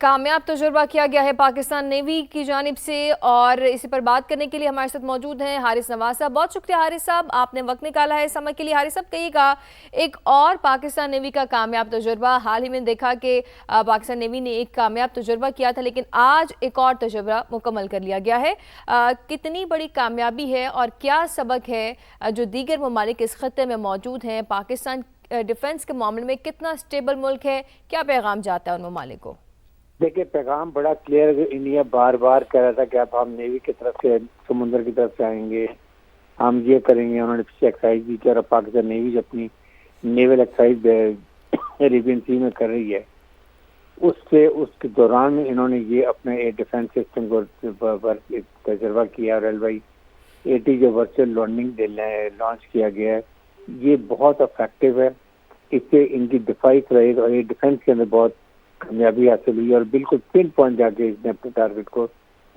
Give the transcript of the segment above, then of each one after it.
कामयाब तजुर्बा किया गया है पाकिस्तान नेवी की जानिब से। और इसी पर बात करने के लिए हमारे साथ मौजूद हैं हारिस नवाज साहब। बहुत शुक्रिया हारिस साहब, आपने वक्त निकाला है समय के लिए। हारिस साहब, कहिएगा, एक और पाकिस्तान नेवी का कामयाब तजुर्बा, हाल ही में देखा कि पाकिस्तान नेवी ने एक कामयाब तजुर्बा किया था, लेकिन आज एक और तजुर्बा मुकम्मल कर लिया गया है। कितनी बड़ी कामयाबी है और क्या सबक है जो दीगर ममालिक इस खत्ते में मौजूद हैं? पाकिस्तान डिफेंस के मामले में कितना स्टेबल मुल्क है, क्या पैगाम जाता है उन ममालिक को? देखिए, पैगाम बड़ा क्लियर है। इंडिया बार बार कह रहा था कि अब हम नेवी की तरफ से समुद्र की तरफ से आएंगे, हम ये करेंगे। उन्होंने पीछे एक्सरसाइज भी किया और पाकिस्तान नेवी जो अपनी नेवल एक्सरसाइज अरेबियन सी में कर रही है, उसके दौरान में इन्होंने ये अपने एयर डिफेंस सिस्टम को तजर्बा किया। और LY-80 जो वर्चुअल लॉन्च किया गया है, ये बहुत इफेक्टिव है। इससे इनकी दिफाई सलाहियत और एयर डिफेंस के अंदर बहुत कामयाबी हासिल हुई और बिल्कुल पिन पॉइंट जाके इसने अपने टारगेट को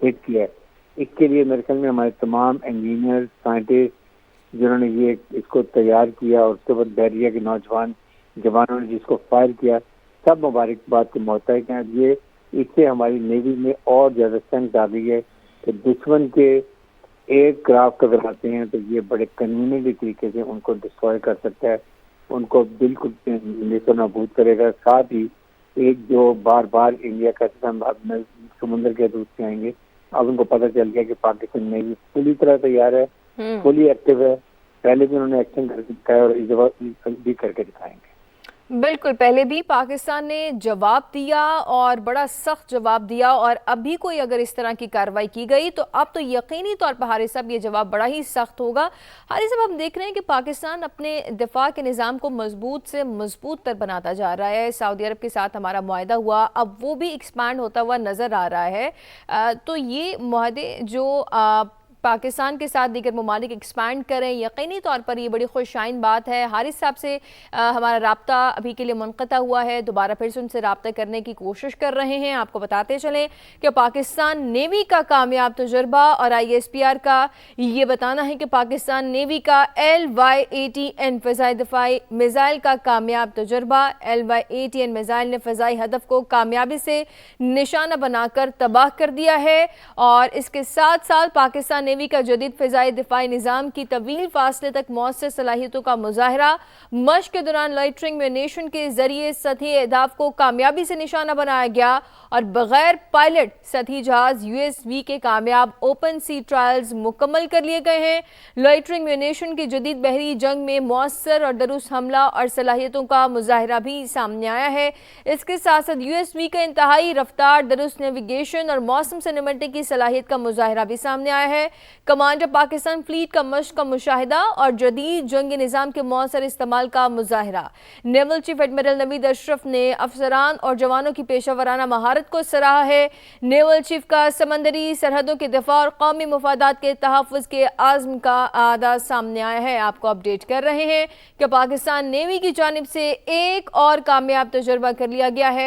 हिट किया है। इसके लिए मेरे ख्याल में हमारे तमाम इंजीनियर, साइंटिस्ट जिन्होंने ये इसको तैयार किया और उसके बाद बहरिया के नौजवान जवानों ने जिसको फायर किया, सब मुबारकबाद के मोहताज हैं। ये इससे हमारी नेवी में और ज़्यादा स्ट्रेंथ आ गई है कि दुश्मन के एयर क्राफ्ट अगर आते हैं तो ये बड़े कन्वीनियंटली तरीके से उनको डिस्ट्रॉय कर सकता है, उनको बिल्कुल नेस्तो नाबूद करेगा। साथ ही एक जो बार बार इंडिया का समुद्र के दूर से आएंगे, अब उनको पता चल गया कि पाकिस्तान नेवी पूरी तरह तैयार है, फुली एक्टिव है। पहले भी उन्होंने एक्शन करके दिखाया और इस दफा भी करके दिखाएंगे। बिल्कुल, पहले भी पाकिस्तान ने जवाब दिया और बड़ा सख्त जवाब दिया, और अभी कोई अगर इस तरह की कार्रवाई की गई तो अब तो यकीनी तौर पर हारिस साहब ये जवाब बड़ा ही सख्त होगा। हारिस साहब, हम देख रहे हैं कि पाकिस्तान अपने दिफा के निज़ाम को मजबूत से मजबूत तर बनाता जा रहा है। सऊदी अरब के साथ हमारा मुआहदा हुआ, अब वो भी एक्सपैंड होता हुआ नज़र आ रहा है। तो ये मुआहदे जो पाकिस्तान के साथ दीगर ममालिक एक्सपैंड करें, यकीनी तौर पर ये बड़ी खुशाइन बात है। हारिस साहब से हमारा राब्ता अभी के लिए मुनक़ता हुआ है, दोबारा फिर से उनसे राब्ता करने की कोशिश कर रहे हैं। आपको बताते चलें कि पाकिस्तान नेवी का कामयाब तजुर्बा और ISPR का ये बताना है कि पाकिस्तान नेवी का LY-80N फ़िज़ाई दिफ़ाई मिज़ाइल का कामयाब तजुर्बा। LY-80N मिज़ाइल ने फ़िज़ाई हदफ को कामयाबी से निशाना बनाकर तबाह कर दिया है, और इसके साथ साथ पाकिस्तान नेवी का जदीद फ़िज़ाई दिफ़ाई निज़ाम की तवील फासले तक मौसर सलाहियतों का मुज़ाहरा। मश्क के दौरान लॉइटरिंग म्यूनिशन के जरिए सतही अहदाफ को कामयाबी से निशाना बनाया गया, और बगैर पायलट सतही जहाज USV के कामयाब ओपन सी ट्रायल्स मुकम्मल कर लिए गए हैं। लॉइटरिंग म्यूनिशन की जदीद बहरी जंग में मौसर और दरुस्त हमला और सलाहियतों का मुज़ाहरा भी सामने आया है। इसके साथ साथ USV का इंतहाई रफ्तार, दरुस्त नेविगेशन और मौसम से निपटने की सलाहियत का मुज़ाहरा भी सामने आया है। कमांडर पाकिस्तान फ्लीट का मश्क का मुशाहिदा और जदीद जंगी निज़ाम के मौसर इस्तेमाल का मुज़ाहरा। Naval chief admiral Naveed Ashraf ने अफसरान और जवानों की पेशा वराना महारत को सराहा है। नेवल चीफ का समंदरी सरहदों के दिफा और कौमी मुफादात के तहफ़्फ़ुज़ के आज़म का आदा सामने आया है। आपको अपडेट कर रहे हैं कि पाकिस्तान नेवी की जानिब से एक और कामयाब तजुर्बा कर लिया गया है।